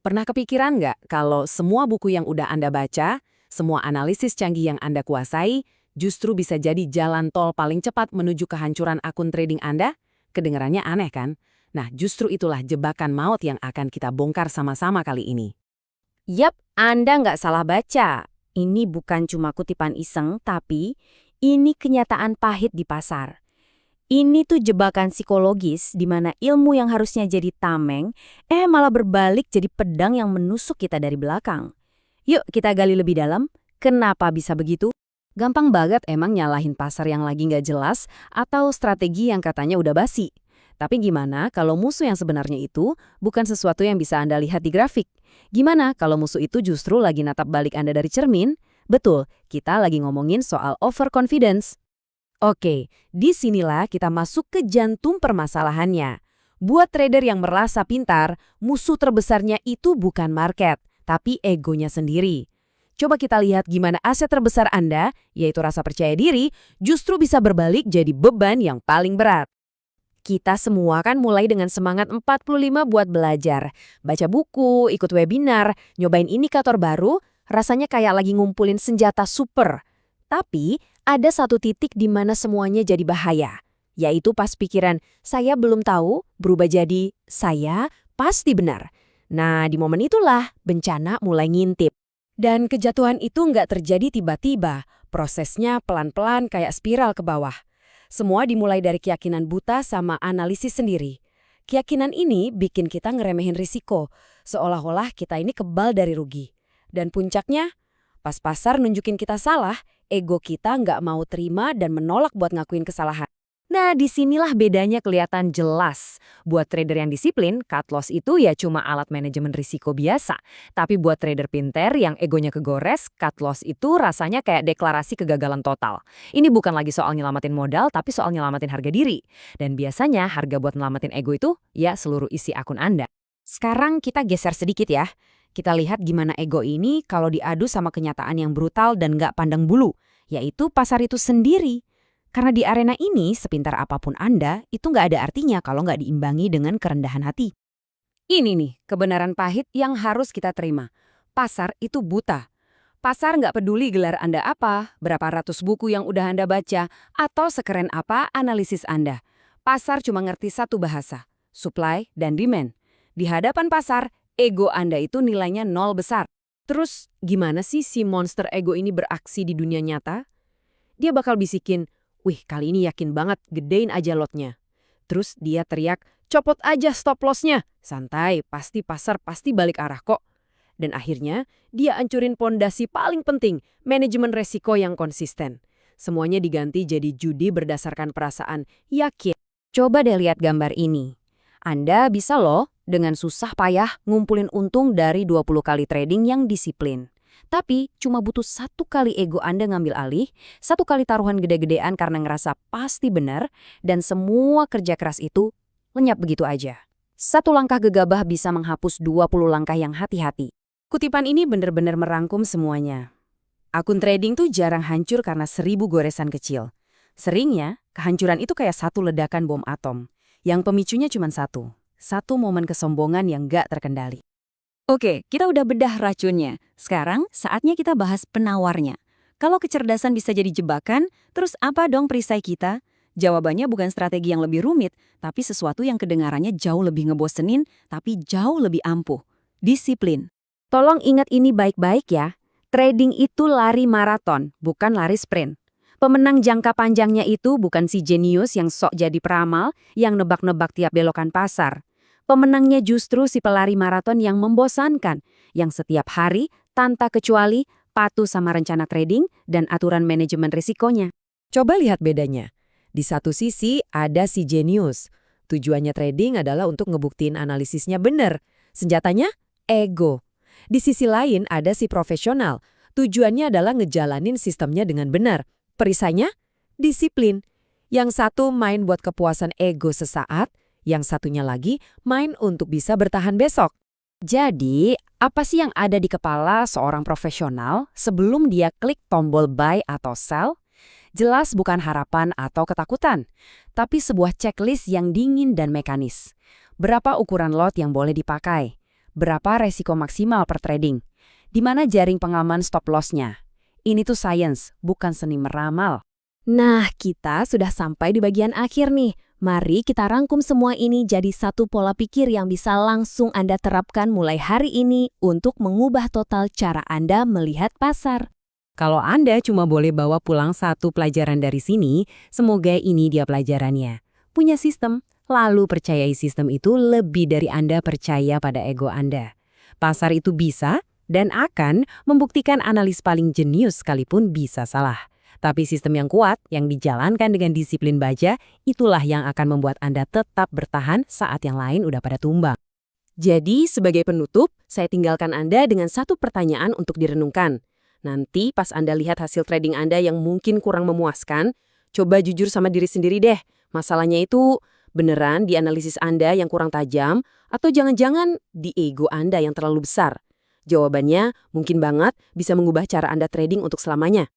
Pernah kepikiran nggak kalau semua buku yang udah Anda baca, semua analisis canggih yang Anda kuasai, justru bisa jadi jalan tol paling cepat menuju kehancuran akun trading Anda? Kedengarannya aneh kan? Nah, justru itulah jebakan maut yang akan kita bongkar sama-sama kali ini. Yap, Anda nggak salah baca. Ini bukan cuma kutipan iseng, tapi ini kenyataan pahit di pasar. Ini tuh jebakan psikologis di mana ilmu yang harusnya jadi tameng, malah berbalik jadi pedang yang menusuk kita dari belakang. Yuk kita gali lebih dalam, kenapa bisa begitu? Gampang banget emang nyalahin pasar yang lagi nggak jelas atau strategi yang katanya udah basi. Tapi gimana kalau musuh yang sebenarnya itu bukan sesuatu yang bisa Anda lihat di grafik? Gimana kalau musuh itu justru lagi natap balik Anda dari cermin? Betul, kita lagi ngomongin soal overconfidence. Oke, disinilah kita masuk ke jantung permasalahannya. Buat trader yang merasa pintar, musuh terbesarnya itu bukan market, tapi egonya sendiri. Coba kita lihat gimana aset terbesar Anda, yaitu rasa percaya diri, justru bisa berbalik jadi beban yang paling berat. Kita semua kan mulai dengan semangat 45 buat belajar. Baca buku, ikut webinar, nyobain indikator baru, rasanya kayak lagi ngumpulin senjata super. Tapi ada satu titik di mana semuanya jadi bahaya. Yaitu pas pikiran, saya belum tahu, berubah jadi, saya pasti benar. Nah, di momen itulah bencana mulai ngintip. Dan kejatuhan itu nggak terjadi tiba-tiba, prosesnya pelan-pelan kayak spiral ke bawah. Semua dimulai dari keyakinan buta sama analisis sendiri. Keyakinan ini bikin kita ngeremehin risiko, seolah-olah kita ini kebal dari rugi. Dan puncaknya, pas pasar nunjukin kita salah, ego kita nggak mau terima dan menolak buat ngakuin kesalahan. Nah, disinilah bedanya kelihatan jelas. Buat trader yang disiplin, cut loss itu ya cuma alat manajemen risiko biasa. Tapi buat trader pinter yang egonya kegores, cut loss itu rasanya kayak deklarasi kegagalan total. Ini bukan lagi soal nyelamatin modal, tapi soal nyelamatin harga diri. Dan biasanya harga buat nyelamatin ego itu ya seluruh isi akun Anda. Sekarang kita geser sedikit ya. Kita lihat gimana ego ini kalau diadu sama kenyataan yang brutal dan nggak pandang bulu, yaitu pasar itu sendiri. Karena di arena ini, sepintar apapun Anda, itu nggak ada artinya kalau nggak diimbangi dengan kerendahan hati. Ini nih, kebenaran pahit yang harus kita terima. Pasar itu buta. Pasar nggak peduli gelar Anda apa, berapa ratus buku yang udah Anda baca, atau sekeren apa analisis Anda. Pasar cuma ngerti satu bahasa, supply dan demand. Di hadapan pasar, ego Anda itu nilainya nol besar. Terus, gimana sih si monster ego ini beraksi di dunia nyata? Dia bakal bisikin, wih, kali ini yakin banget, gedein aja lotnya. Terus dia teriak, copot aja stop loss-nya. Santai, pasti pasar pasti balik arah kok. Dan akhirnya, dia ancurin pondasi paling penting, manajemen resiko yang konsisten. Semuanya diganti jadi judi berdasarkan perasaan yakin. Coba deh lihat gambar ini. Anda bisa loh, dengan susah payah ngumpulin untung dari 20 kali trading yang disiplin. Tapi cuma butuh satu kali ego Anda ngambil alih, satu kali taruhan gede-gedean karena ngerasa pasti benar, dan semua kerja keras itu lenyap begitu aja. Satu langkah gegabah bisa menghapus 20 langkah yang hati-hati. Kutipan ini benar-benar merangkum semuanya. Akun trading tuh jarang hancur karena 1000 goresan kecil. Seringnya, kehancuran itu kayak satu ledakan bom atom, yang pemicunya cuma satu momen kesombongan yang gak terkendali. Oke, kita udah bedah racunnya. Sekarang saatnya kita bahas penawarnya. Kalau kecerdasan bisa jadi jebakan, terus apa dong perisai kita? Jawabannya bukan strategi yang lebih rumit, tapi sesuatu yang kedengarannya jauh lebih ngebosenin, tapi jauh lebih ampuh. Disiplin. Tolong ingat ini baik-baik ya. Trading itu lari maraton, bukan lari sprint. Pemenang jangka panjangnya itu bukan si jenius yang sok jadi peramal, yang nebak-nebak tiap belokan pasar. Pemenangnya justru si pelari maraton yang membosankan, yang setiap hari, tanpa kecuali, patuh sama rencana trading dan aturan manajemen risikonya. Coba lihat bedanya. Di satu sisi ada si jenius. Tujuannya trading adalah untuk ngebuktiin analisisnya benar. Senjatanya? Ego. Di sisi lain ada si profesional. Tujuannya adalah ngejalanin sistemnya dengan benar. Perisainya? Disiplin. Yang satu main buat kepuasan ego sesaat, yang satunya lagi main untuk bisa bertahan besok. Jadi, apa sih yang ada di kepala seorang profesional sebelum dia klik tombol buy atau sell? Jelas bukan harapan atau ketakutan, tapi sebuah checklist yang dingin dan mekanis. Berapa ukuran lot yang boleh dipakai? berapa resiko maksimal per trading, di mana jaring pengaman stop loss-nya. Ini tuh science, bukan seni meramal. Nah, kita sudah sampai di bagian akhir nih. Mari kita rangkum semua ini jadi satu pola pikir yang bisa langsung Anda terapkan mulai hari ini untuk mengubah total cara Anda melihat pasar. Kalau Anda cuma boleh bawa pulang satu pelajaran dari sini, semoga ini dia pelajarannya. Punya sistem, lalu percayai sistem itu lebih dari Anda percaya pada ego Anda. Pasar itu bisa dan akan membuktikan analis paling jenius sekalipun bisa salah. Tapi sistem yang kuat, yang dijalankan dengan disiplin baja, itulah yang akan membuat Anda tetap bertahan saat yang lain udah pada tumbang. Jadi, sebagai penutup, saya tinggalkan Anda dengan satu pertanyaan untuk direnungkan. Nanti pas Anda lihat hasil trading Anda yang mungkin kurang memuaskan, coba jujur sama diri sendiri deh. Masalahnya itu beneran di analisis Anda yang kurang tajam, atau jangan-jangan di ego Anda yang terlalu besar? Jawabannya mungkin banget bisa mengubah cara Anda trading untuk selamanya.